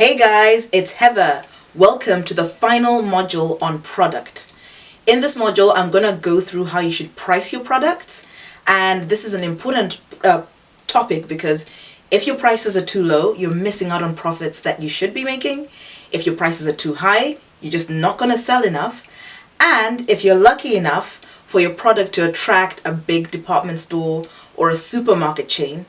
Hey guys, it's Heather. Welcome to the final module on product. In this module, I'm going to go through how you should price your products. And this is an important topic because if your prices are too low, you're missing out on profits that you should be making. If your prices are too high, you're just not going to sell enough. And if you're lucky enough for your product to attract a big department store or a supermarket chain,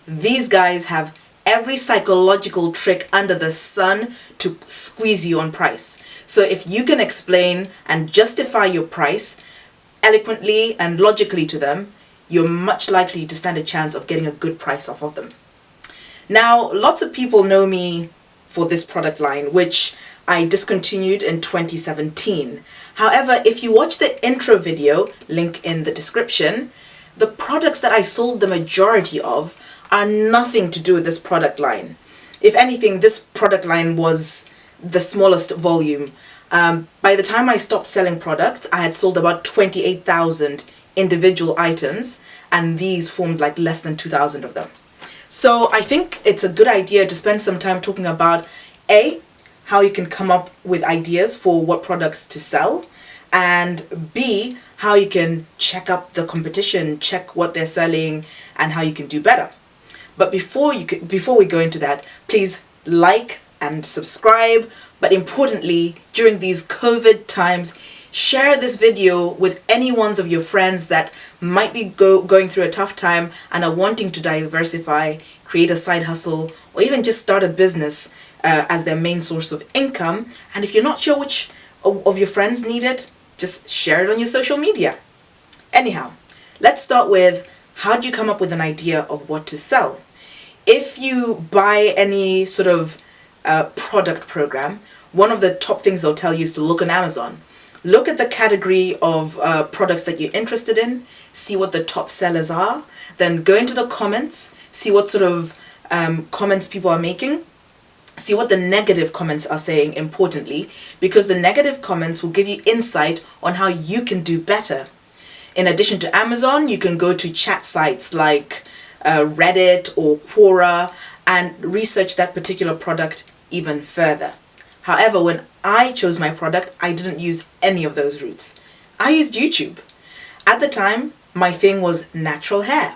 these guys have every psychological trick under the sun to squeeze you on price. So if you can explain and justify your price eloquently and logically to them, you're much likely to stand a chance of getting a good price off of them. Now, lots of people know me for this product line, which I discontinued in 2017. However, if you watch the intro video, link in the description, the products that I sold the majority of are nothing to do with this product line. If anything, this product line was the smallest volume. By the time I stopped selling products, I had sold about 28,000 individual items, and these formed like less than 2,000 of them. So I think it's a good idea to spend some time talking about A, how you can come up with ideas for what products to sell, and B, how you can check up the competition, check what they're selling, and how you can do better. But before we go into that, please like and subscribe. But importantly, during these COVID times, share this video with any ones of your friends that might be going through a tough time and are wanting to diversify, create a side hustle, or even just start a business as their main source of income. And if you're not sure which of your friends need it, just share it on your social media. Anyhow, let's start with, how do you come up with an idea of what to sell? If you buy any sort of product program, one of the top things they'll tell you is to look on Amazon. Look at the category of products that you're interested in, see what the top sellers are, then go into the comments, see what sort of comments people are making, see what the negative comments are saying, importantly, because the negative comments will give you insight on how you can do better. In addition to Amazon, you can go to chat sites like Reddit or Quora and research that particular product even further. However, when I chose my product, I didn't use any of those routes. I used YouTube. At the time, my thing was natural hair.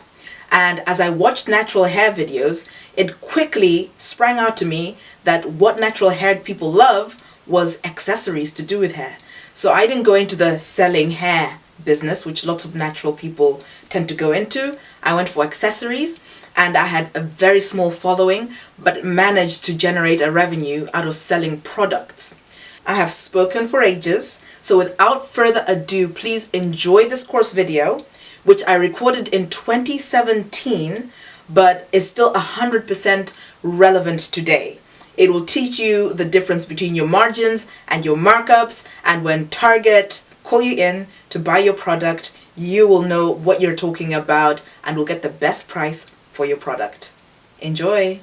And as I watched natural hair videos, it quickly sprang out to me that what natural haired people love was accessories to do with hair. So I didn't go into the selling hair business, which lots of natural people tend to go into. I went for accessories, and I had a very small following, but managed to generate a revenue out of selling products. I have spoken for ages, so without further ado, please enjoy this course video, which I recorded in 2017, but is still 100% relevant today. It will teach you the difference between your margins and your markups, and when Target call you in to buy your product, you will know what you're talking about and will get the best price for your product. Enjoy!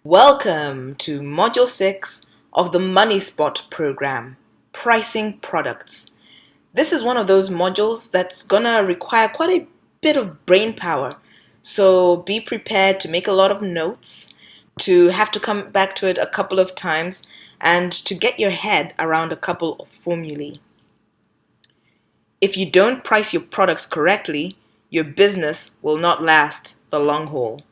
Welcome to Module 6 of the Money Spot program, Pricing Products. This is one of those modules that's gonna require quite a bit of brain power, so be prepared to make a lot of notes, to have to come back to it a couple of times, and to get your head around a couple of formulae. If you don't price your products correctly, your business will not last the long haul.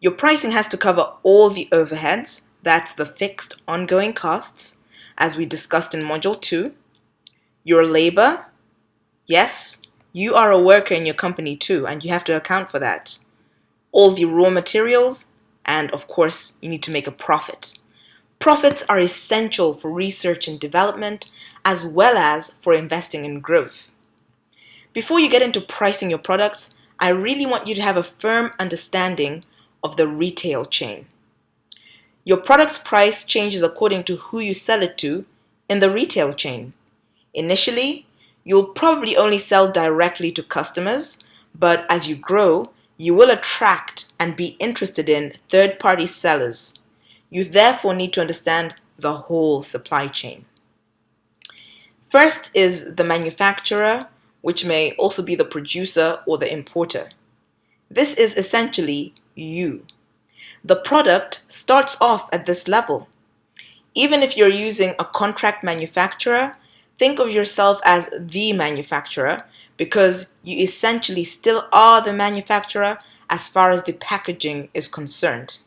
Your pricing has to cover all the overheads, that's the fixed ongoing costs, as we discussed in Module 2. Your labor, yes, you are a worker in your company too, and you have to account for that. All the raw materials, and of course, you need to make a profit. Profits are essential for research and development, as well as for investing in growth. Before you get into pricing your products, I really want you to have a firm understanding of the retail chain. Your product's price changes according to who you sell it to in the retail chain. Initially, you'll probably only sell directly to customers, but as you grow, you will attract and be interested in third-party sellers. You therefore need to understand the whole supply chain. First is the manufacturer, which may also be the producer or the importer. This is essentially you. The product starts off at this level. Even if you're using a contract manufacturer, think of yourself as the manufacturer because you essentially still are the manufacturer as far as the packaging is concerned.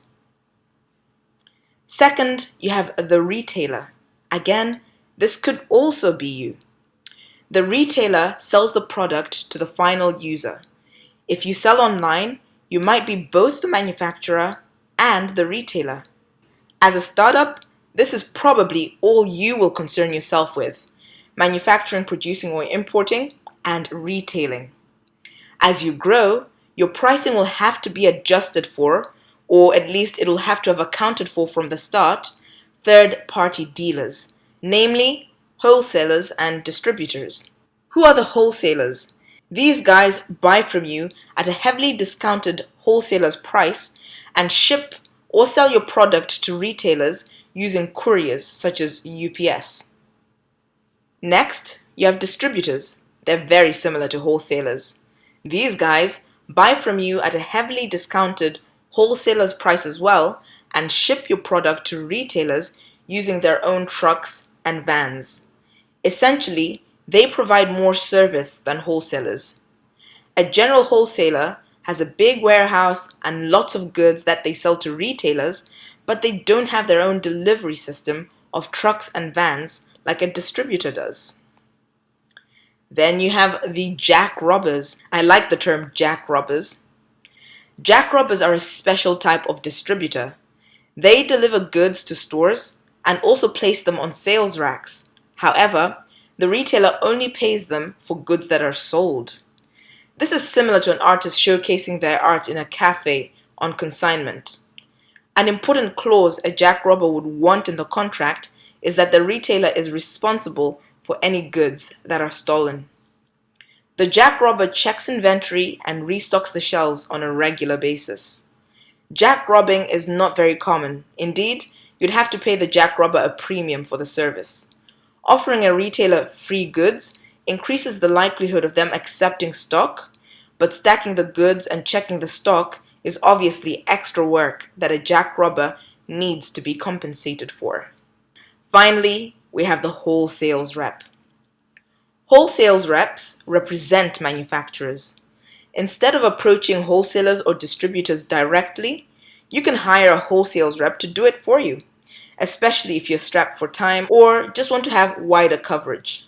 Second, you have the retailer. Again, this could also be you. The retailer sells the product to the final user. If you sell online, you might be both the manufacturer and the retailer. As a startup, this is probably all you will concern yourself with: manufacturing, producing or importing, and retailing. As you grow, your pricing will have to be adjusted for, or at least it will have to have accounted for from the start, third-party dealers, namely wholesalers and distributors. Who are the wholesalers? These guys buy from you at a heavily discounted wholesaler's price and ship or sell your product to retailers using couriers such as UPS. Next, you have distributors. They're very similar to wholesalers. These guys buy from you at a heavily discounted wholesaler's price as well and ship your product to retailers using their own trucks and vans. Essentially, they provide more service than wholesalers. A general wholesaler has a big warehouse and lots of goods that they sell to retailers, but they don't have their own delivery system of trucks and vans like a distributor does. Then you have the jack-robbers. I like the term jack-robbers. Jack-robbers are a special type of distributor. They deliver goods to stores and also place them on sales racks. However, the retailer only pays them for goods that are sold. This is similar to an artist showcasing their art in a cafe on consignment. An important clause a jack-robber would want in the contract is that the retailer is responsible for any goods that are stolen. The jack-robber checks inventory and restocks the shelves on a regular basis. Jack-robbing is not very common. Indeed, you'd have to pay the jack-robber a premium for the service. Offering a retailer free goods increases the likelihood of them accepting stock, but stacking the goods and checking the stock is obviously extra work that a jack-robber needs to be compensated for. Finally, we have the wholesales rep. Wholesales reps represent manufacturers. Instead of approaching wholesalers or distributors directly, you can hire a wholesales rep to do it for you, especially if you're strapped for time or just want to have wider coverage.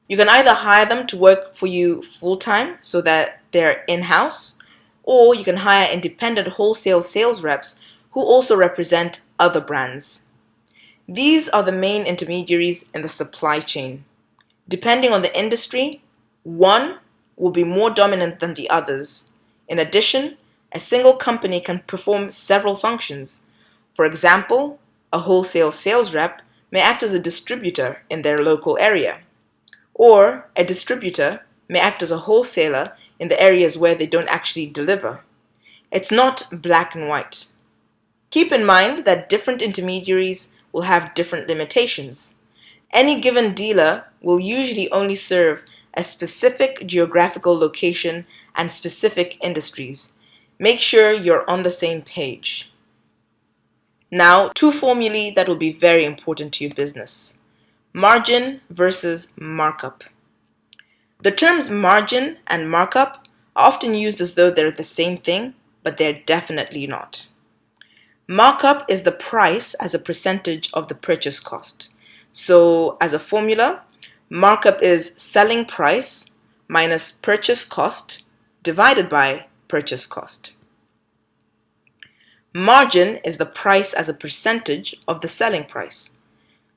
You can either hire them to work for you full-time so that they're in-house, or you can hire independent wholesale sales reps who also represent other brands. These are the main intermediaries in the supply chain. Depending on the industry, one will be more dominant than the others. In addition, a single company can perform several functions. For example, a wholesale sales rep may act as a distributor in their local area, or a distributor may act as a wholesaler in the areas where they don't actually deliver. It's not black and white. Keep in mind that different intermediaries will have different limitations. Any given dealer will usually only serve a specific geographical location and specific industries. Make sure you're on the same page. Now, two formulae that will be very important to your business: margin versus markup. The terms margin and markup are often used as though they're the same thing, but they're definitely not. Markup is the price as a percentage of the purchase cost. So, as a formula, markup is selling price minus purchase cost divided by purchase cost. Margin is the price as a percentage of the selling price.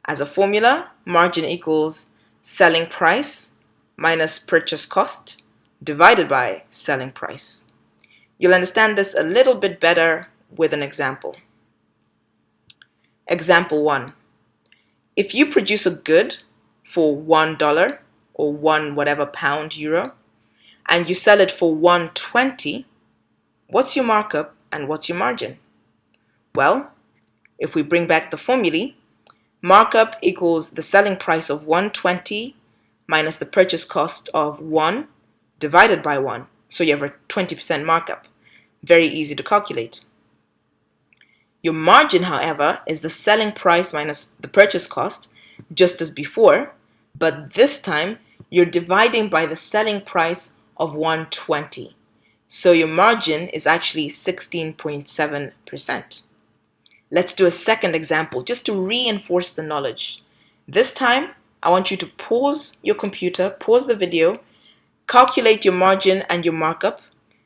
As a formula, margin equals selling price minus purchase cost divided by selling price. You'll understand this a little bit better with an example. Example 1. If you produce a good for $1 or one whatever pound, euro, and you sell it for $1.20, what's your markup and what's your margin? Well, if we bring back the formulae, markup equals the selling price of $1.20 minus the purchase cost of 1 divided by 1. So you have a 20% markup. Very easy to calculate. Your margin, however, is the selling price minus the purchase cost, just as before, but this time you're dividing by the selling price of 120. So your margin is actually 16.7%. Let's do a second example just to reinforce the knowledge. This time, I want you to pause your computer, pause the video, calculate your margin and your markup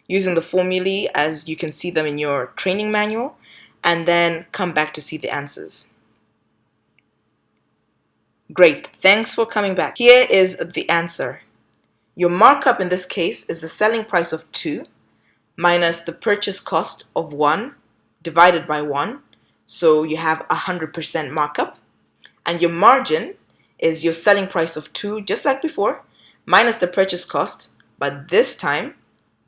using the formulae as you can see them in your training manual, and then come back to see the answers. Great, thanks for coming back. Here is the answer. Your markup in this case is the selling price of 2 minus the purchase cost of 1 divided by 1. So you have 100% markup. And your margin is your selling price of 2, just like before, minus the purchase cost, but this time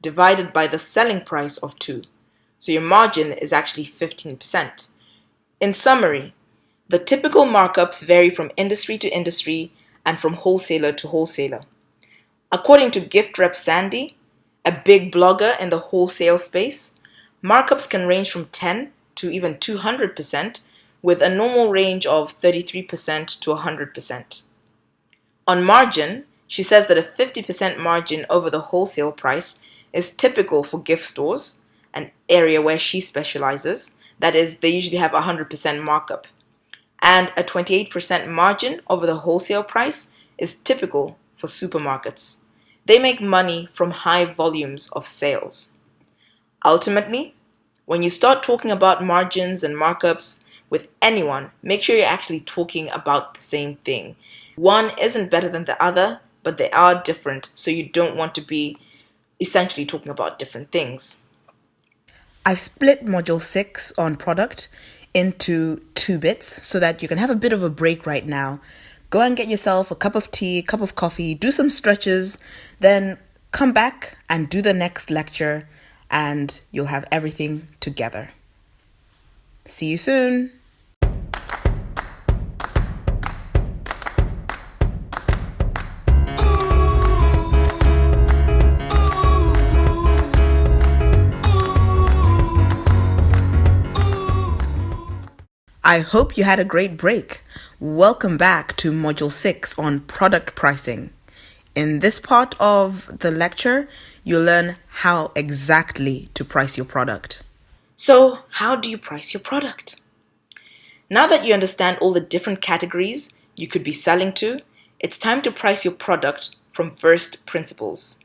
divided by the selling price of 2. So your margin is actually 15%. In summary, the typical markups vary from industry to industry and from wholesaler to wholesaler. According to Gift Rep Sandy, a big blogger in the wholesale space, markups can range from 10 to even 200%, with a normal range of 33% to 100%. On margin, she says that a 50% margin over the wholesale price is typical for gift stores, an area where she specializes. That is, they usually have 100% markup. And a 28% margin over the wholesale price is typical for supermarkets. They make money from high volumes of sales. Ultimately, when you start talking about margins and markups with anyone, make sure you're actually talking about the same thing. One isn't better than the other, but they are different, so you don't want to be essentially talking about different things. I've split Module 6 on product into 2 bits so that you can have a bit of a break right now. Go and get yourself a cup of tea, a cup of coffee, do some stretches, then come back and do the next lecture, and you'll have everything together. See you soon. I hope you had a great break. Welcome back to Module 6 on product pricing. In this part of the lecture, you'll learn how exactly to price your product. So, how do you price your product? Now that you understand all the different categories you could be selling to, it's time to price your product from first principles.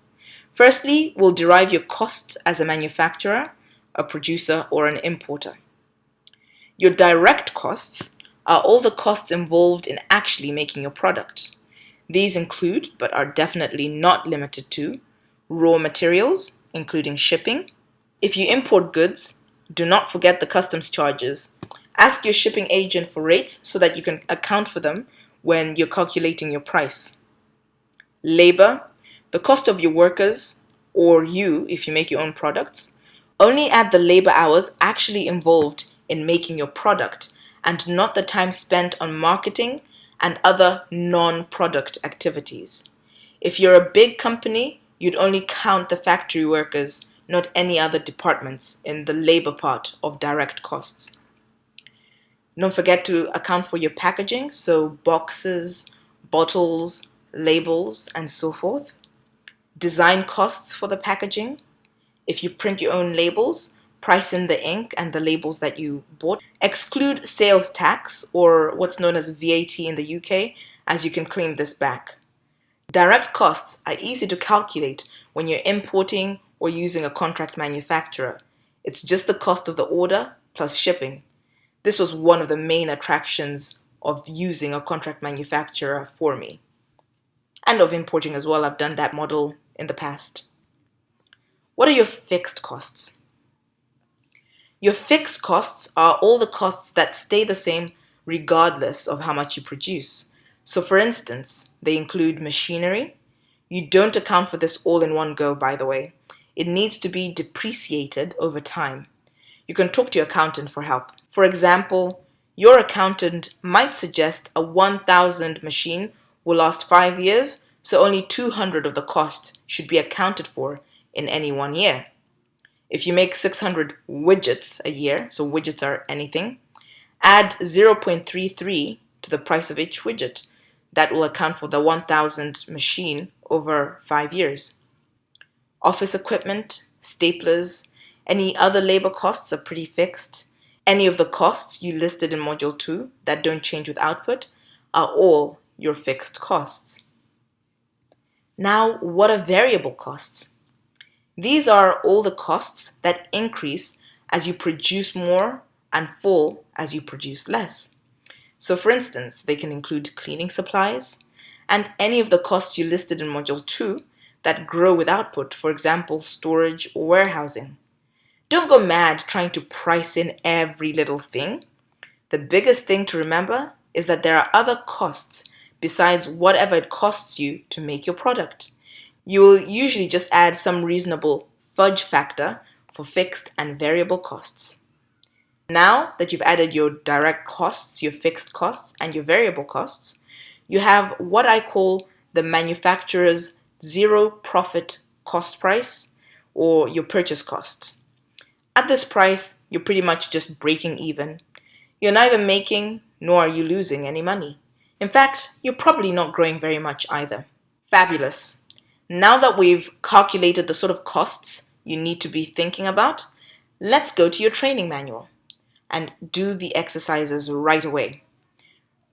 Firstly, we'll derive your cost as a manufacturer, a producer, or an importer. Your direct costs are all the costs involved in actually making your product. These include, but are definitely not limited to, raw materials, including shipping. If you import goods, do not forget the customs charges. Ask your shipping agent for rates so that you can account for them when you're calculating your price. Labor, the cost of your workers, or you if you make your own products. Only add the labor hours actually involved in making your product and not the time spent on marketing and other non-product activities. If you're a big company, you'd only count the factory workers, not any other departments in the labor part of direct costs. Don't forget to account for your packaging, so boxes, bottles, labels, and so forth. Design costs for the packaging. If you print your own labels, price in the ink and the labels that you bought. Exclude sales tax, or what's known as VAT in the UK, as you can claim this back. Direct costs are easy to calculate when you're importing or using a contract manufacturer. It's just the cost of the order plus shipping. This was one of the main attractions of using a contract manufacturer for me. And of importing as well. I've done that model in the past. What are your fixed costs? Your fixed costs are all the costs that stay the same regardless of how much you produce. So for instance, they include machinery. You don't account for this all in one go, by the way. It needs to be depreciated over time. You can talk to your accountant for help. For example, your accountant might suggest a 1,000 machine will last 5 years, so only 200 of the cost should be accounted for in any 1 year. If you make 600 widgets a year, so widgets are anything, add 0.33 to the price of each widget. That will account for the 1,000 machine over 5 years. Office equipment, staplers, any other labor costs are pretty fixed. Any of the costs you listed in Module 2 that don't change with output are all your fixed costs. Now, what are variable costs? These are all the costs that increase as you produce more and fall as you produce less. So for instance, they can include cleaning supplies and any of the costs you listed in Module 2 that grow with output, for example, storage or warehousing. Don't go mad trying to price in every little thing. The biggest thing to remember is that there are other costs besides whatever it costs you to make your product. You will usually just add some reasonable fudge factor for fixed and variable costs. Now that you've added your direct costs, your fixed costs, and your variable costs, you have what I call the manufacturer's zero profit cost price, or your purchase cost. At this price, you're pretty much just breaking even. You're neither making nor are you losing any money. In fact, you're probably not growing very much either. Fabulous. Now that we've calculated the sort of costs you need to be thinking about, let's go to your training manual and do the exercises right away.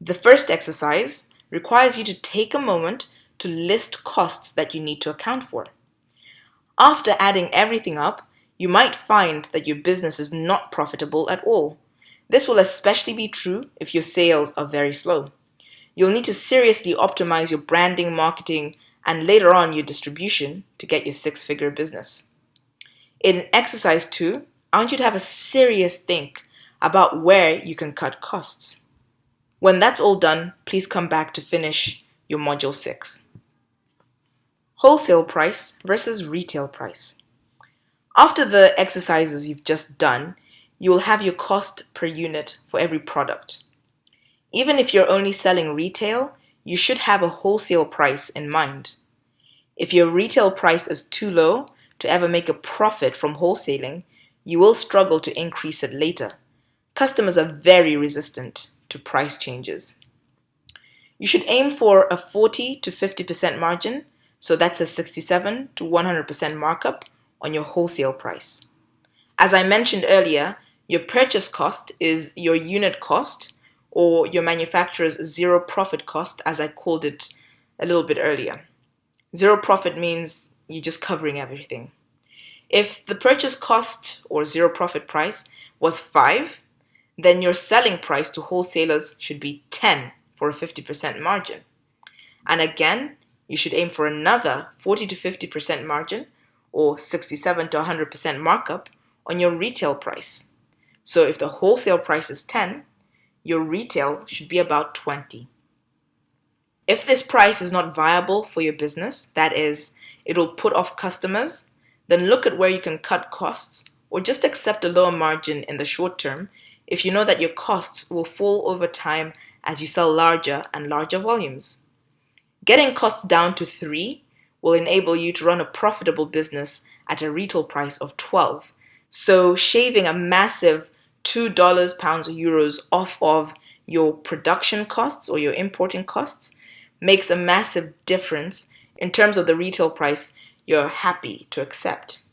The first exercise requires you to take a moment to list costs that you need to account for. After adding everything up, you might find that your business is not profitable at all. This will especially be true if your sales are very slow. You'll need to seriously optimize your branding, marketing, and later on your distribution to get your six-figure business. In exercise 2, I want you to have a serious think about where you can cut costs. When that's all done, please come back to finish your Module 6. Wholesale price versus retail price. After the exercises you've just done, you will have your cost per unit for every product. Even if you're only selling retail, you should have a wholesale price in mind. If your retail price is too low to ever make a profit from wholesaling, you will struggle to increase it later. Customers are very resistant to price changes. You should aim for a 40 to 50% margin, so that's a 67 to 100% markup on your wholesale price. As I mentioned earlier, your purchase cost is your unit cost, or your manufacturer's zero profit cost, as I called it a little bit earlier. Zero profit means you're just covering everything. If the purchase cost or zero profit price was 5, then your selling price to wholesalers should be 10 for a 50% margin. And again, you should aim for another 40 to 50% margin, or 67 to 100% markup on your retail price. So if the wholesale price is 10, your retail should be about 20. If this price is not viable for your business, that is, it'll put off customers, then look at where you can cut costs or just accept a lower margin in the short term if you know that your costs will fall over time as you sell larger and larger volumes. Getting costs down to 3 will enable you to run a profitable business at a retail price of 12. So shaving a massive $2, pounds, or euros off of your production costs or your importing costs makes a massive difference in terms of the retail price you're happy to accept.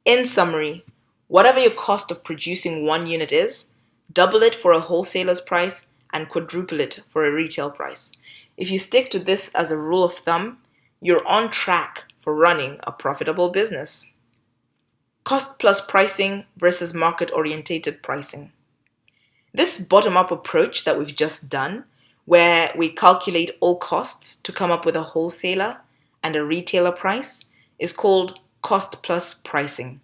In summary, whatever your cost of producing one unit is, double it for a wholesaler's price and quadruple it for a retail price. If you stick to this as a rule of thumb, you're on track for running a profitable business. Cost plus pricing versus market-orientated pricing. This bottom-up approach that we've just done, where we calculate all costs to come up with a wholesaler and a retailer price, is called cost plus pricing.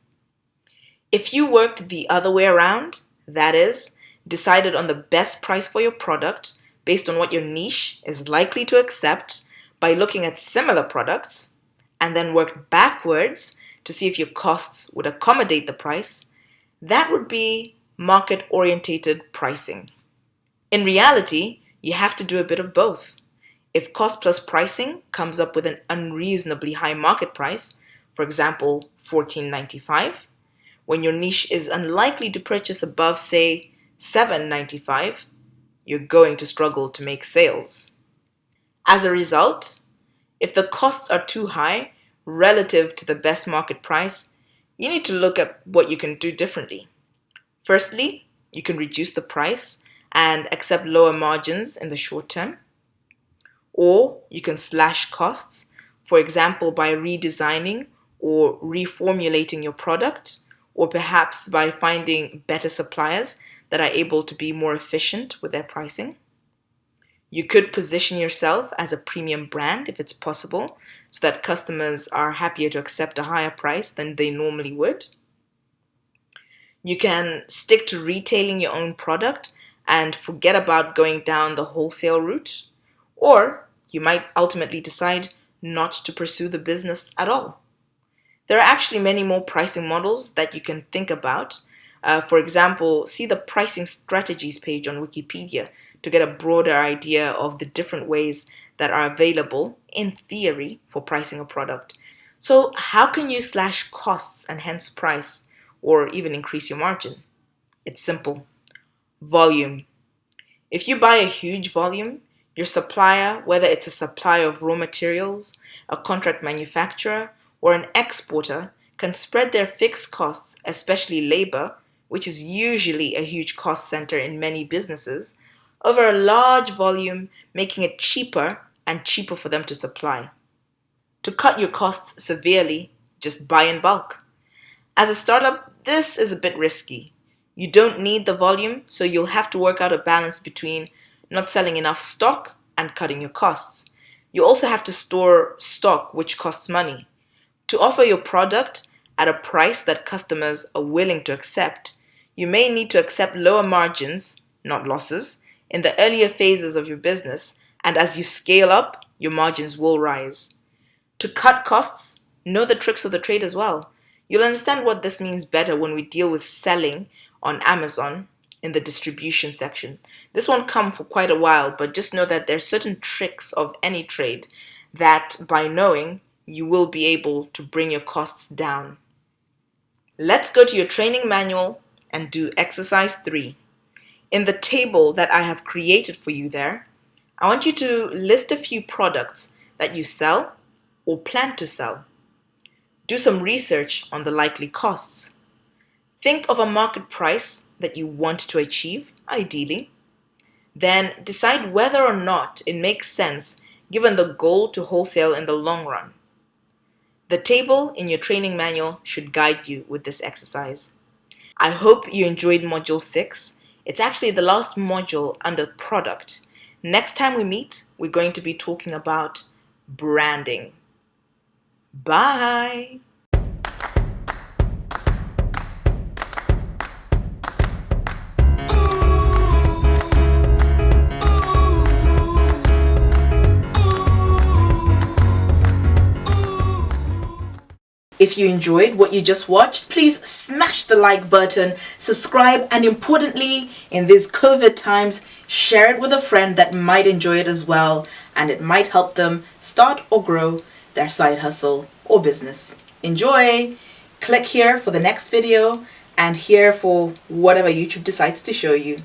If you worked the other way around, that is, decided on the best price for your product based on what your niche is likely to accept by looking at similar products, and then worked backwards to see if your costs would accommodate the price, that would be market-orientated pricing. In reality, you have to do a bit of both. If cost plus pricing comes up with an unreasonably high market price, for example, $14.95, when your niche is unlikely to purchase above, say, $7.95, you're going to struggle to make sales. As a result, if the costs are too high relative to the best market price, you need to look at what you can do differently. Firstly, you can reduce the price and accept lower margins in the short term. Or you can slash costs, for example, by redesigning or reformulating your product, or perhaps by finding better suppliers that are able to be more efficient with their pricing. You could position yourself as a premium brand if it's possible, so that customers are happier to accept a higher price than they normally would. You can stick to retailing your own product and forget about going down the wholesale route, or you might ultimately decide not to pursue the business at all. There are actually many more pricing models that you can think about. For example, see the pricing strategies page on Wikipedia to get a broader idea of the different ways that are available, in theory, for pricing a product. So how can you slash costs and hence price, or even increase your margin? It's simple. Volume. If you buy a huge volume, your supplier, whether it's a supplier of raw materials, a contract manufacturer, or an exporter, can spread their fixed costs, especially labor, which is usually a huge cost center in many businesses, over a large volume, making it cheaper and cheaper for them to supply. To cut your costs severely, just buy in bulk. As a startup, this is a bit risky. You don't need the volume, so you'll have to work out a balance between not selling enough stock and cutting your costs. You also have to store stock, which costs money. To offer your product at a price that customers are willing to accept, you may need to accept lower margins, not losses, in the earlier phases of your business, and as you scale up, your margins will rise. To cut costs, know the tricks of the trade as well. You'll understand what this means better when we deal with selling on Amazon in the distribution section. This won't come for quite a while, but just know that there's certain tricks of any trade that by knowing, you will be able to bring your costs down. Let's go to your training manual and do exercise 3. In the table that I have created for you there, I want you to list a few products that you sell or plan to sell. Do some research on the likely costs. Think of a market price that you want to achieve, ideally. Then decide whether or not it makes sense given the goal to wholesale in the long run. The table in your training manual should guide you with this exercise. I hope you enjoyed Module 6. It's actually the last module under product. Next time we meet, we're going to be talking about branding. Bye! If you enjoyed what you just watched, please smash the like button, subscribe, and importantly, in these COVID times, share it with a friend that might enjoy it as well, and it might help them start or grow their side hustle or business. Enjoy! Click here for the next video and here for whatever YouTube decides to show you.